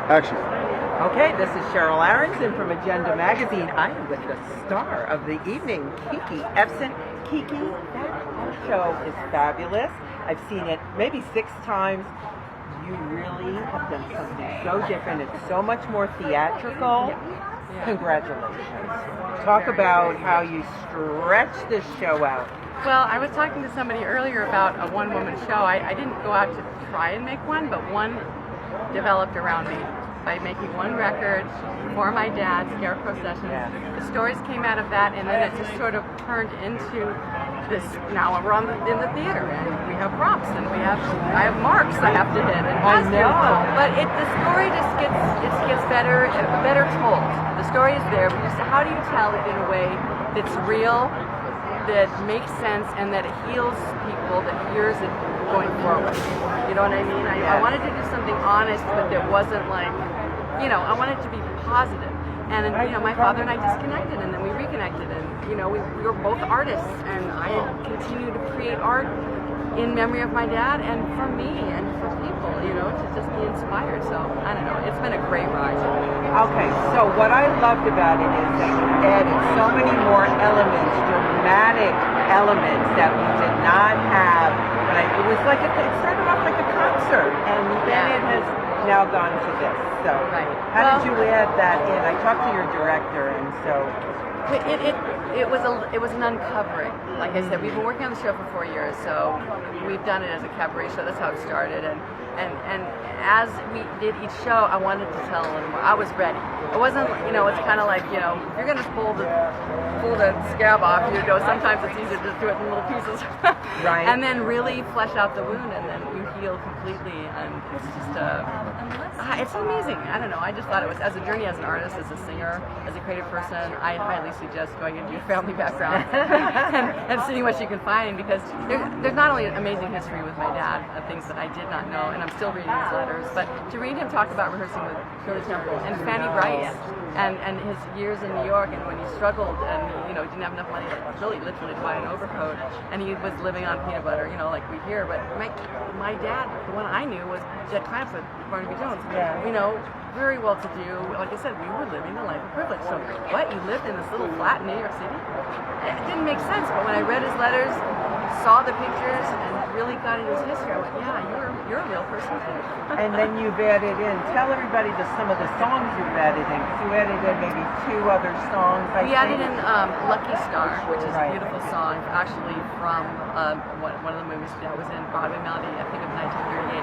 Action. Okay, this is Sheryl Aronson from Agenda Magazine. I am with the star of the evening, Kiki Ebsen. Kiki, that show is fabulous. I've seen it maybe 6 times. You really have done something so different. It's so much more theatrical. Yeah. Congratulations. Talk about how you stretch this show out. Well, I was talking to somebody earlier about a one-woman show. I didn't go out to try and make one, but one developed around me by making one record for my dad, Scarecrow Sessions. Yeah. The stories came out of that, and then it just sort of turned into this. Now we're in the theater, and we have props, and I have marks I have to hit, and I know. But the story just gets better told. The story is there, but just how do you tell it in a way that's real, that makes sense, and that it heals people that hears it going forward? You know what I mean? I wanted to do something honest, but that wasn't like, I wanted to be positive. And my father and I disconnected, and then we reconnected, and we were both artists, and I continue to create art in memory of my dad and for me and for people, to just be inspired. So I don't know, it's been a great ride. Okay, so what I loved about it is that you added so many more elements, dramatic elements that we did not have. It was like it started off like a concert, and then it has now gone to this. So how did you add that in? I talked to your director, and so it was an uncovering. Like I said, we've been working on the show for 4 years, so we've done it as a cabaret show. That's how it started, and as we did each show, I wanted to tell a little more. I was ready. It wasn't, it's kind of like, if you're going to pull the scab off, sometimes it's easier to do it in little pieces. Right. And then really flesh out the wound, and then you heal completely, and it's just, it's amazing. I don't know, I just thought it was, as a journey as an artist, as a singer, as a creative person, I highly suggest going into your family background and seeing what you can find, because there's not only an amazing history with my dad, of things that I did not know, and I'm still reading his letters, but to read him talk about rehearsing with Shirley Temple and Fanny Bryce, and his years in New York, and when he struggled and didn't have enough money to really literally to buy an overcoat, and he was living on peanut butter, like we hear. But my dad, the one I knew, was Jet Clampett, Barnaby Jones. Very well to do. Like I said, we were living the life of privilege. So what? You lived in this little flat in New York City? It didn't make sense. But when I read his letters, saw the pictures, and really got into his history, I went, yeah, you're a real person too. And then you've added in, tell everybody some of the songs you've added in, because you added in maybe 2 other songs. We added in Lucky Star, which is a beautiful song, actually from one of the movies that was in Broadway Melody, I think of 1938.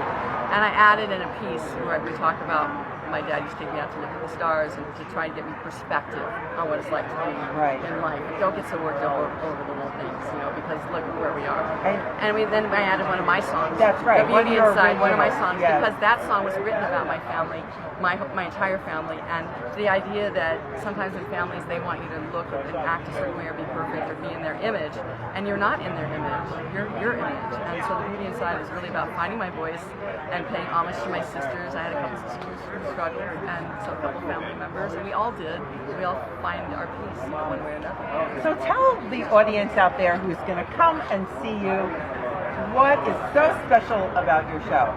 And I added in a piece where we talk about my dad used to take me out to look at the stars and to try and get me perspective on what it's like to be in life. Don't get so worked over the little things, because look where we are. And then I added one of my songs. That's right. The Beauty Inside, one of my songs, because that song was written about my family, my entire family, and the idea that sometimes in families they want you to look and act a certain way or be perfect or be in their image, and you're not in their image, you're your image. And so The Beauty Inside is really about finding my voice and paying homage to my sisters. I had a couple sisters who struggled, and so a couple family members, and we all did. We all find our peace one way or another. So tell the audience out there who's going to come and see you, what is so special about your show?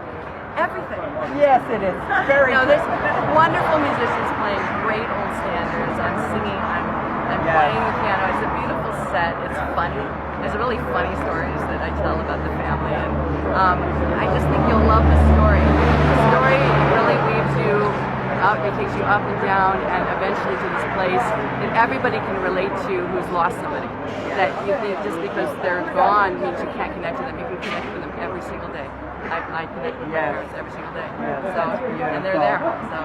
Everything. Yes, it is. Very there's wonderful musicians playing great old standards. I'm singing, I'm playing the piano. It's a beautiful set. It's funny. There's really funny stories that I tell about the family, and I just think you'll love the story. The story really weaves you up, it takes you up and down, and eventually to this place that everybody can relate to who's lost somebody. That you think just because they're gone means you can't connect with them. You can connect with them every single day. I connect with my parents every single day. So, and they're there. So.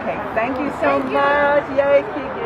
Okay, thank you so much. Yay, Kiki.